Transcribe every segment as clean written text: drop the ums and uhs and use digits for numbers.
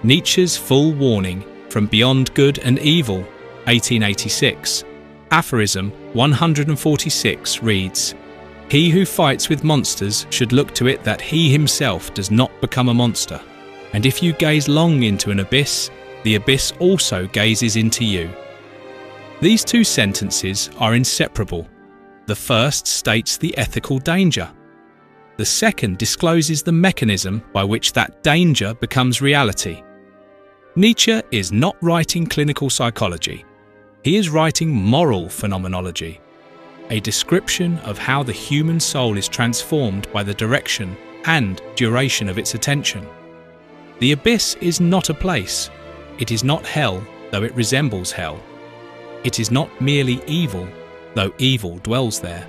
Nietzsche's full warning from Beyond Good and Evil, 1886, aphorism 146 reads, "He who fights with monsters should look to it that he himself does not become a monster. And if you gaze long into an abyss, the abyss also gazes into you." These two sentences are inseparable. The first states the ethical danger. The second discloses the mechanism by which that danger becomes reality. Nietzsche is not writing clinical psychology. He is writing moral phenomenology, a description of how the human soul is transformed by the direction and duration of its attention. The abyss is not a place. It is not hell, though it resembles hell. It is not merely evil, though evil dwells there.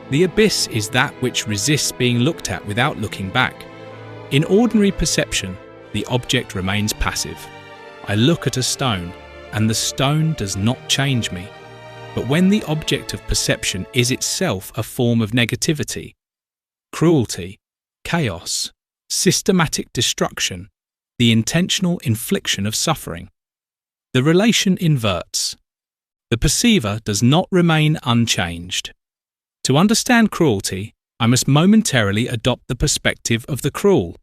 The abyss is that which resists being looked at without looking back. In ordinary perception, the object remains passive. I look at a stone, and the stone does not change me. But when the object of perception is itself a form of negativity, cruelty, chaos, systematic destruction, the intentional infliction of suffering, the relation inverts. The perceiver does not remain unchanged. To understand cruelty, I must momentarily adopt the perspective of the cruel.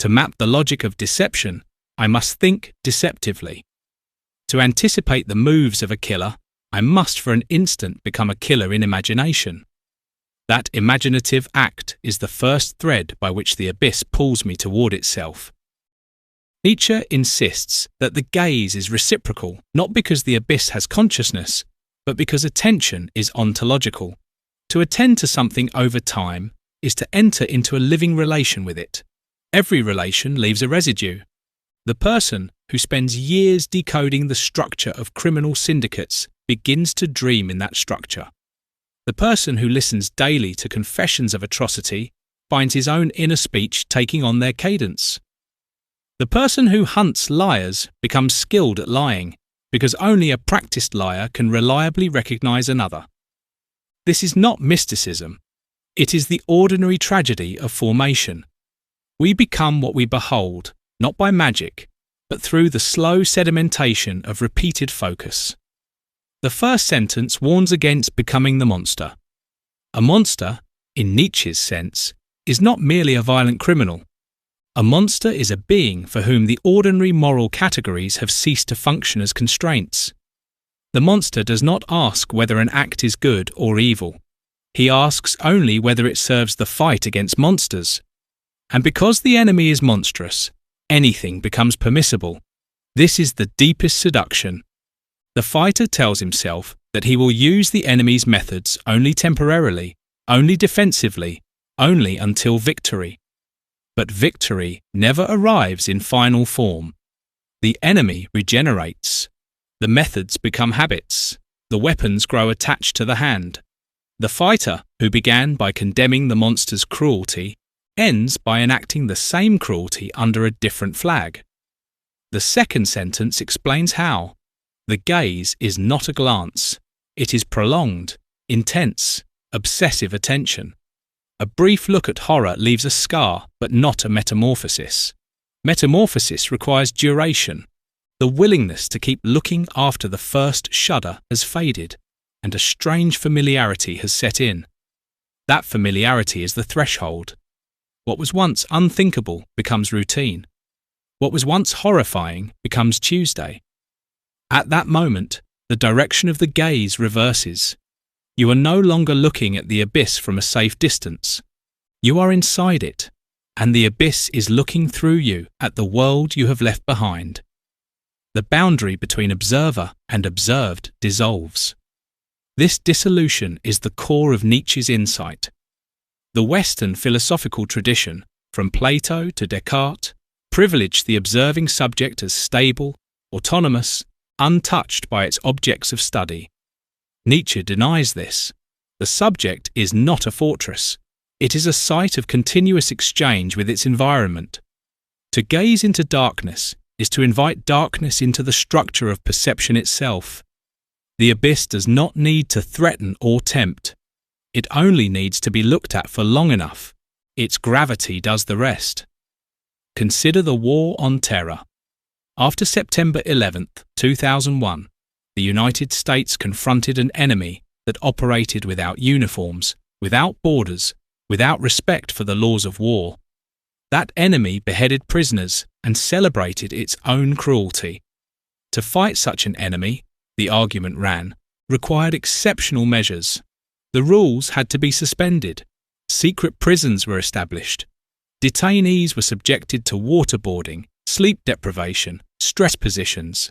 To map the logic of deception, I must think deceptively. To anticipate the moves of a killer, I must for an instant become a killer in imagination. That imaginative act is the first thread by which the abyss pulls me toward itself. Nietzsche insists that the gaze is reciprocal, not because the abyss has consciousness, but because attention is ontological. To attend to something over time is to enter into a living relation with it. Every relation leaves a residue. The person who spends years decoding the structure of criminal syndicates begins to dream in that structure. The person who listens daily to confessions of atrocity finds his own inner speech taking on their cadence. The person who hunts liars becomes skilled at lying, because only a practiced liar can reliably recognize another. This is not mysticism. It is the ordinary tragedy of formation. We become what we behold, not by magic, but through the slow sedimentation of repeated focus. The first sentence warns against becoming the monster. A monster, in Nietzsche's sense, is not merely a violent criminal. A monster is a being for whom the ordinary moral categories have ceased to function as constraints. The monster does not ask whether an act is good or evil. He asks only whether it serves the fight against monsters. And because the enemy is monstrous, anything becomes permissible. This is the deepest seduction. The fighter tells himself that he will use the enemy's methods only temporarily, only defensively, only until victory. But victory never arrives in final form. The enemy regenerates. The methods become habits. The weapons grow attached to the hand. The fighter, who began by condemning the monster's cruelty, ends by enacting the same cruelty under a different flag. The second sentence explains how. The gaze is not a glance. It is prolonged, intense, obsessive attention. A brief look at horror leaves a scar, but not a metamorphosis. Metamorphosis requires duration. The willingness to keep looking after the first shudder has faded, and a strange familiarity has set in. That familiarity is the threshold. What was once unthinkable becomes routine. What was once horrifying becomes Tuesday. At that moment, the direction of the gaze reverses. You are no longer looking at the abyss from a safe distance. You are inside it, and the abyss is looking through you at the world you have left behind. The boundary between observer and observed dissolves. This dissolution is the core of Nietzsche's insight. The Western philosophical tradition, from Plato to Descartes, privileged the observing subject as stable, autonomous, untouched by its objects of study. Nietzsche denies this. The subject is not a fortress. It is a site of continuous exchange with its environment. To gaze into darkness is to invite darkness into the structure of perception itself. The abyss does not need to threaten or tempt. It only needs to be looked at for long enough. Its gravity does the rest. Consider the war on terror. After September 11, 2001, the United States confronted an enemy that operated without uniforms, without borders, without respect for the laws of war. That enemy beheaded prisoners and celebrated its own cruelty. To fight such an enemy, the argument ran, required exceptional measures. The rules had to be suspended. Secret prisons were established. Detainees were subjected to waterboarding, sleep deprivation, stress positions.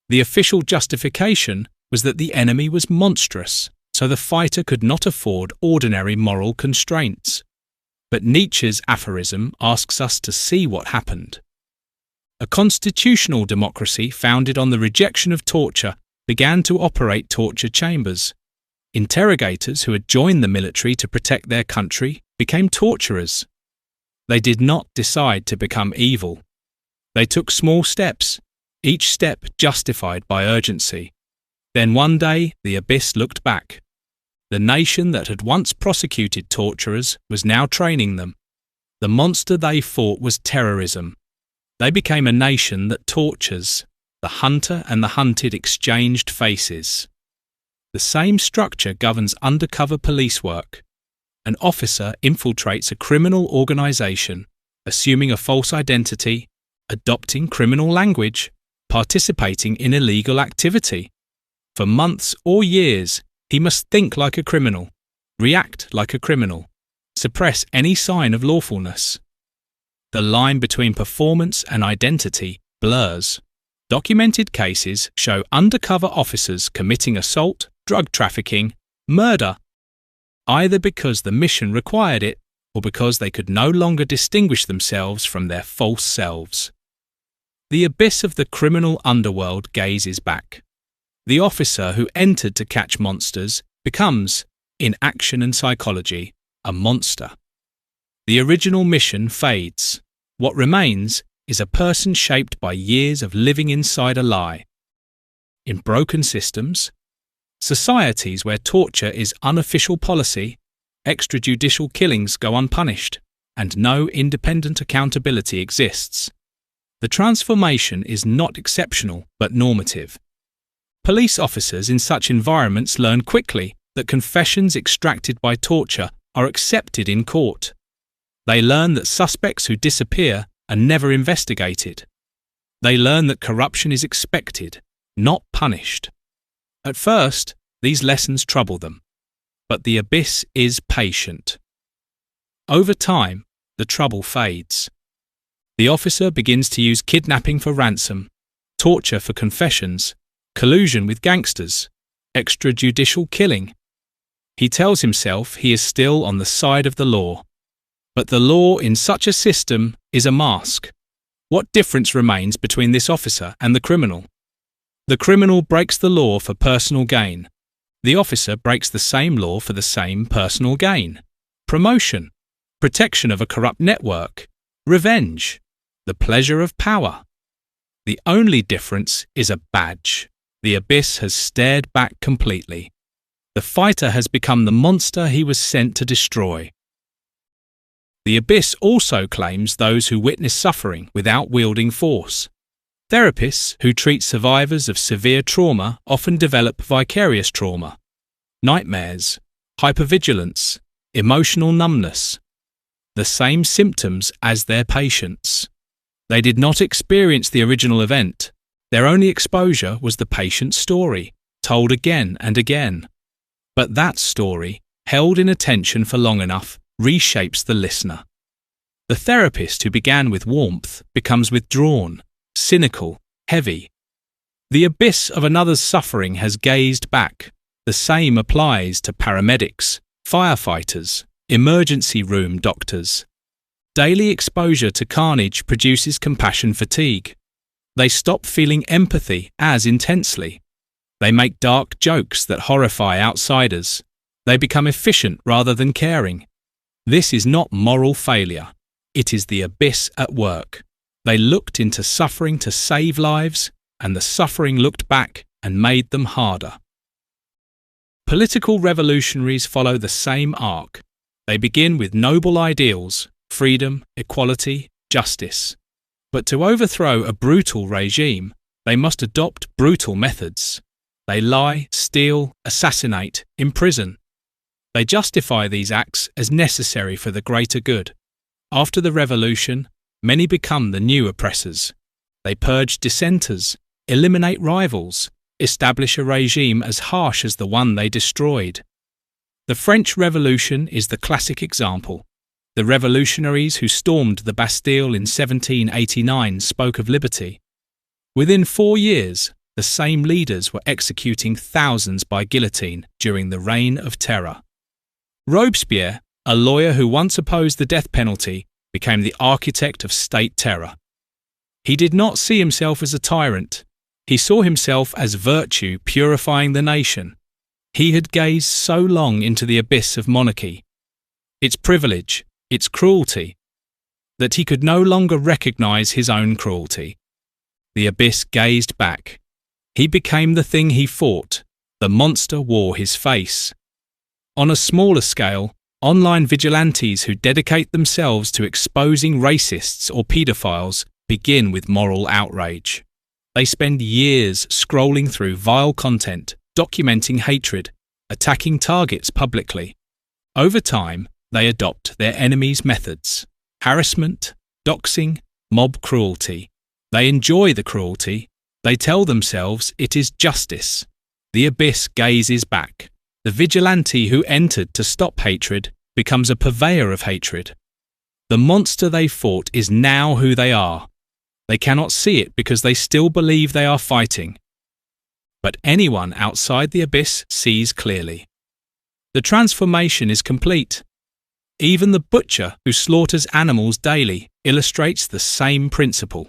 The official justification was that the enemy was monstrous, so the fighter could not afford ordinary moral constraints. But Nietzsche's aphorism asks us to see what happened. A constitutional democracy founded on the rejection of torture began to operate torture chambers. Interrogators who had joined the military to protect their country became torturers. They did not decide to become evil. They took small steps, each step justified by urgency. Then one day the abyss looked back. The nation that had once prosecuted torturers was now training them. The monster they fought was terrorism. They became a nation that tortures. The hunter and the hunted exchanged faces. The same structure governs undercover police work. An officer infiltrates a criminal organization, assuming a false identity, adopting criminal language, participating in illegal activity. For months or years, he must think like a criminal, react like a criminal, suppress any sign of lawfulness. The line between performance and identity blurs. Documented cases show undercover officers committing assault, drug trafficking, murder, either because the mission required it or because they could no longer distinguish themselves from their false selves. The abyss of the criminal underworld gazes back. The officer who entered to catch monsters becomes, in action and psychology, a monster. The original mission fades. What remains is a person shaped by years of living inside a lie. In broken systems, societies where torture is unofficial policy, extrajudicial killings go unpunished, and no independent accountability exists. The transformation is not exceptional but normative. Police officers in such environments learn quickly that confessions extracted by torture are accepted in court. They learn that suspects who disappear are never investigated. They learn that corruption is expected, not punished. At first, these lessons trouble them, but the abyss is patient. Over time, the trouble fades. The officer begins to use kidnapping for ransom, torture for confessions, collusion with gangsters, extrajudicial killing. He tells himself he is still on the side of the law. But the law in such a system is a mask. What difference remains between this officer and the criminal? The criminal breaks the law for personal gain. The officer breaks the same law for the same personal gain. Promotion, protection of a corrupt network, revenge, the pleasure of power. The only difference is a badge. The abyss has stared back completely. The fighter has become the monster he was sent to destroy. The abyss also claims those who witness suffering without wielding force. Therapists who treat survivors of severe trauma often develop vicarious trauma, nightmares, hypervigilance, emotional numbness, the same symptoms as their patients. They did not experience the original event. Their only exposure was the patient's story, told again and again. But that story, held in attention for long enough, reshapes the listener. The therapist who began with warmth becomes withdrawn, cynical, heavy. The abyss of another's suffering has gazed back. The same applies to paramedics, firefighters, emergency room doctors. Daily exposure to carnage produces compassion fatigue. They stop feeling empathy as intensely. They make dark jokes that horrify outsiders. They become efficient rather than caring. This is not moral failure. It is the abyss at work. They looked into suffering to save lives, and the suffering looked back and made them harder. Political revolutionaries follow the same arc. They begin with noble ideals, freedom, equality, justice. But to overthrow a brutal regime, they must adopt brutal methods. They lie, steal, assassinate, imprison. They justify these acts as necessary for the greater good. After the revolution, many become the new oppressors. They purge dissenters, eliminate rivals, establish a regime as harsh as the one they destroyed. The French Revolution is the classic example. The revolutionaries who stormed the Bastille in 1789 spoke of liberty. Within 4 years, the same leaders were executing thousands by guillotine during the Reign of Terror. Robespierre, a lawyer who once opposed the death penalty, became the architect of state terror. He did not see himself as a tyrant. He saw himself as virtue purifying the nation. He had gazed so long into the abyss of monarchy, its privilege, its cruelty, that he could no longer recognize his own cruelty. The abyss gazed back. He became the thing he fought. The monster wore his face. On a smaller scale, online vigilantes who dedicate themselves to exposing racists or paedophiles begin with moral outrage. They spend years scrolling through vile content, documenting hatred, attacking targets publicly. Over time, they adopt their enemies' methods: harassment, doxing, mob cruelty. They enjoy the cruelty. They tell themselves it is justice. The abyss gazes back. The vigilante who entered to stop hatred becomes a purveyor of hatred. The monster they fought is now who they are. They cannot see it because they still believe they are fighting. But anyone outside the abyss sees clearly. The transformation is complete. Even the butcher who slaughters animals daily illustrates the same principle.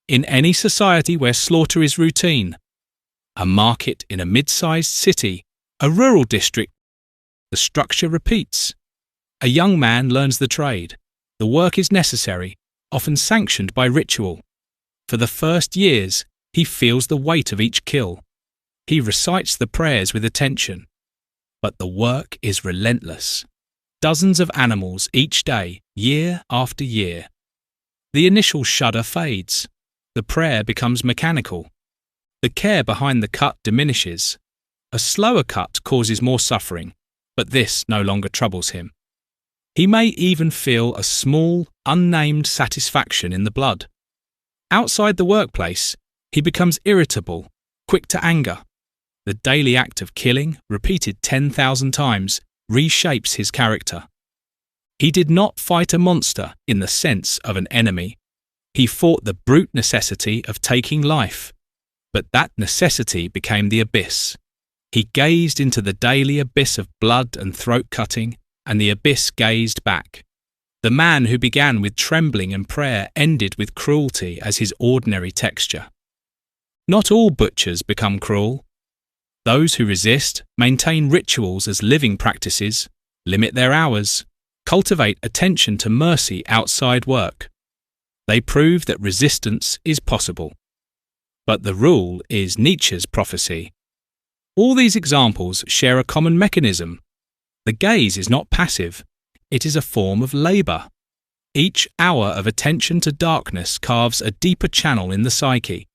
In any society where slaughter is routine, a market in a mid-sized city, a rural district, the structure repeats. A young man learns the trade. The work is necessary, often sanctioned by ritual. For the first years, he feels the weight of each kill. He recites the prayers with attention. But the work is relentless. Dozens of animals each day, year after year. The initial shudder fades. The prayer becomes mechanical. The care behind the cut diminishes. A slower cut causes more suffering, but this no longer troubles him. He may even feel a small, unnamed satisfaction in the blood. Outside the workplace, he becomes irritable, quick to anger. The daily act of killing, repeated 10,000 times, reshapes his character. He did not fight a monster in the sense of an enemy. He fought the brute necessity of taking life. But that necessity became the abyss. He gazed into the daily abyss of blood and throat cutting, and the abyss gazed back. The man who began with trembling and prayer ended with cruelty as his ordinary texture. Not all butchers become cruel. Those who resist maintain rituals as living practices, limit their hours, cultivate attention to mercy outside work. They prove that resistance is possible. But the rule is Nietzsche's prophecy. All these examples share a common mechanism. The gaze is not passive. It is a form of labour. Each hour of attention to darkness carves a deeper channel in the psyche.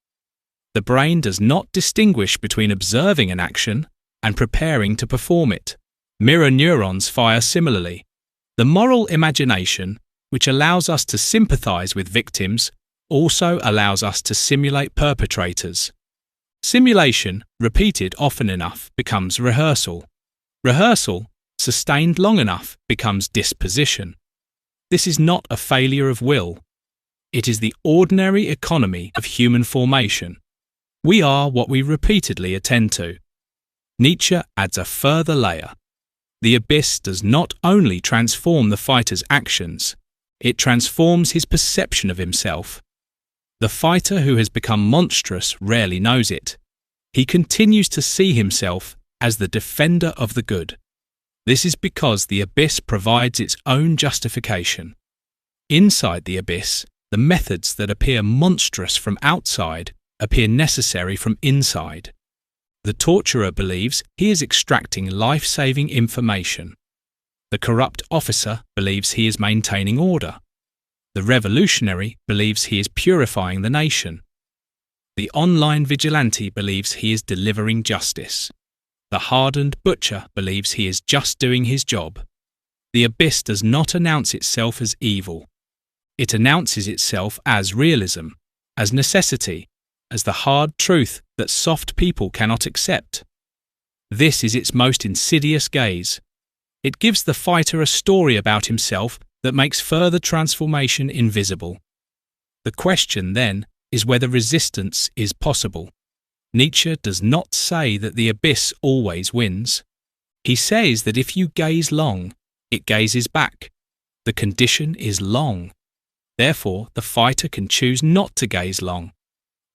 The brain does not distinguish between observing an action and preparing to perform it. Mirror neurons fire similarly. The moral imagination, which allows us to sympathise with victims, also allows us to simulate perpetrators. Simulation, repeated often enough, becomes rehearsal. Rehearsal, sustained long enough, becomes disposition. This is not a failure of will. It is the ordinary economy of human formation. We are what we repeatedly attend to. Nietzsche adds a further layer. The abyss does not only transform the fighter's actions, it transforms his perception of himself. The fighter who has become monstrous rarely knows it. He continues to see himself as the defender of the good. This is because the abyss provides its own justification. Inside the abyss, the methods that appear monstrous from outside appear necessary from inside. The torturer believes he is extracting life-saving information. The corrupt officer believes he is maintaining order. The revolutionary believes he is purifying the nation. The online vigilante believes he is delivering justice. The hardened butcher believes he is just doing his job. The abyss does not announce itself as evil. It announces itself as realism, as necessity, as the hard truth that soft people cannot accept. This is its most insidious gaze. It gives the fighter a story about himself that makes further transformation invisible. The question, then, is whether resistance is possible. Nietzsche does not say that the abyss always wins. He says that if you gaze long, it gazes back. The condition is long. Therefore, the fighter can choose not to gaze long.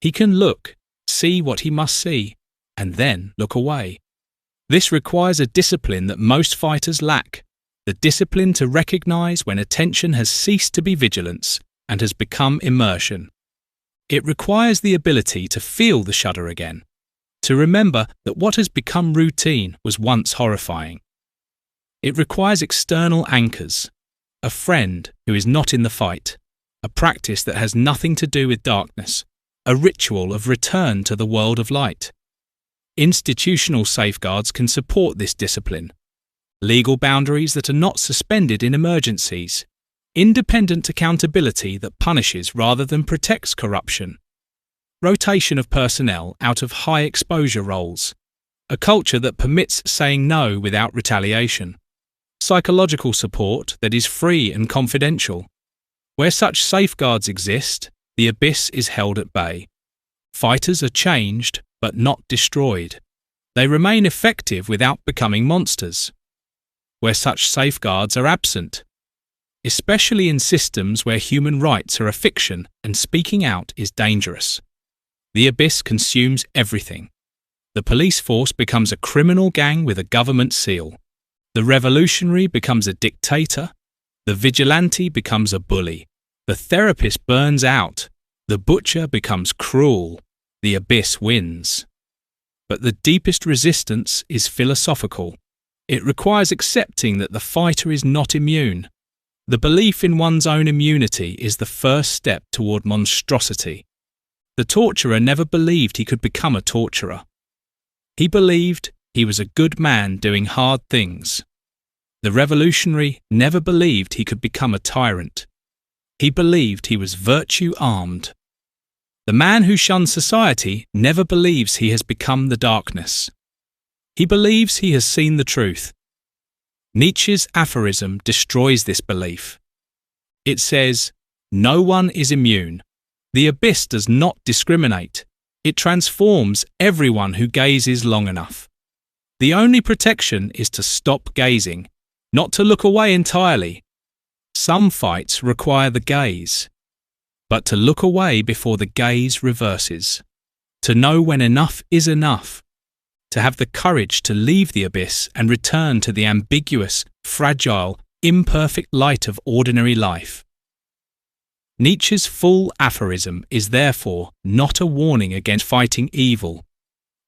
He can look, see what he must see, and then look away. This requires a discipline that most fighters lack, the discipline to recognize when attention has ceased to be vigilance and has become immersion. It requires the ability to feel the shudder again, to remember that what has become routine was once horrifying. It requires external anchors, a friend who is not in the fight, a practice that has nothing to do with darkness, a ritual of return to the world of light. Institutional safeguards can support this discipline. Legal boundaries that are not suspended in emergencies. Independent accountability that punishes rather than protects corruption. Rotation of personnel out of high exposure roles. A culture that permits saying no without retaliation. Psychological support that is free and confidential. Where such safeguards exist, the abyss is held at bay. Fighters are changed, but not destroyed. They remain effective without becoming monsters. Where such safeguards are absent, especially in systems where human rights are a fiction and speaking out is dangerous, the abyss consumes everything. The police force becomes a criminal gang with a government seal. The revolutionary becomes a dictator. The vigilante becomes a bully. The therapist burns out. The butcher becomes cruel. The abyss wins. But the deepest resistance is philosophical. It requires accepting that the fighter is not immune. The belief in one's own immunity is the first step toward monstrosity. The torturer never believed he could become a torturer. He believed he was a good man doing hard things. The revolutionary never believed he could become a tyrant. He believed he was virtue-armed. The man who shuns society never believes he has become the darkness. He believes he has seen the truth. Nietzsche's aphorism destroys this belief. It says, "No one is immune. The abyss does not discriminate. It transforms everyone who gazes long enough. The only protection is to stop gazing, not to look away entirely. Some fights require the gaze, but to look away before the gaze reverses, to know when enough is enough, to have the courage to leave the abyss and return to the ambiguous, fragile, imperfect light of ordinary life." Nietzsche's full aphorism is therefore not a warning against fighting evil.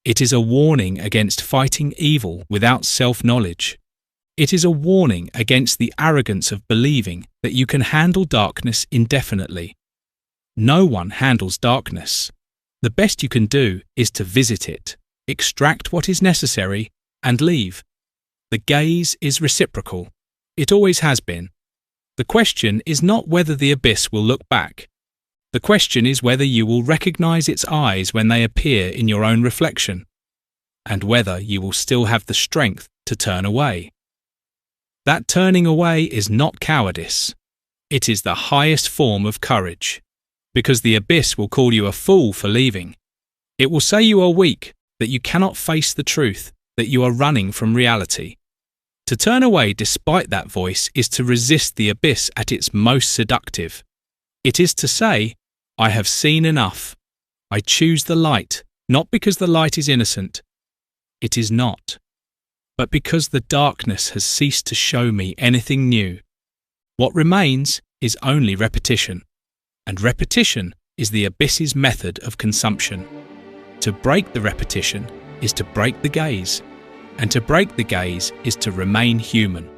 It is a warning against fighting evil without self-knowledge. It is a warning against the arrogance of believing that you can handle darkness indefinitely. No one handles darkness. The best you can do is to visit it, extract what is necessary, and leave. The gaze is reciprocal. It always has been. The question is not whether the abyss will look back. The question is whether you will recognize its eyes when they appear in your own reflection, and whether you will still have the strength to turn away. That turning away is not cowardice. It is the highest form of courage, because the abyss will call you a fool for leaving. It will say you are weak, that you cannot face the truth, that you are running from reality. To turn away despite that voice is to resist the abyss at its most seductive. It is to say, "I have seen enough. I choose the light, not because the light is innocent. It is not. But because the darkness has ceased to show me anything new. What remains is only repetition, and repetition is the abyss's method of consumption. To break the repetition is to break the gaze, and to break the gaze is to remain human."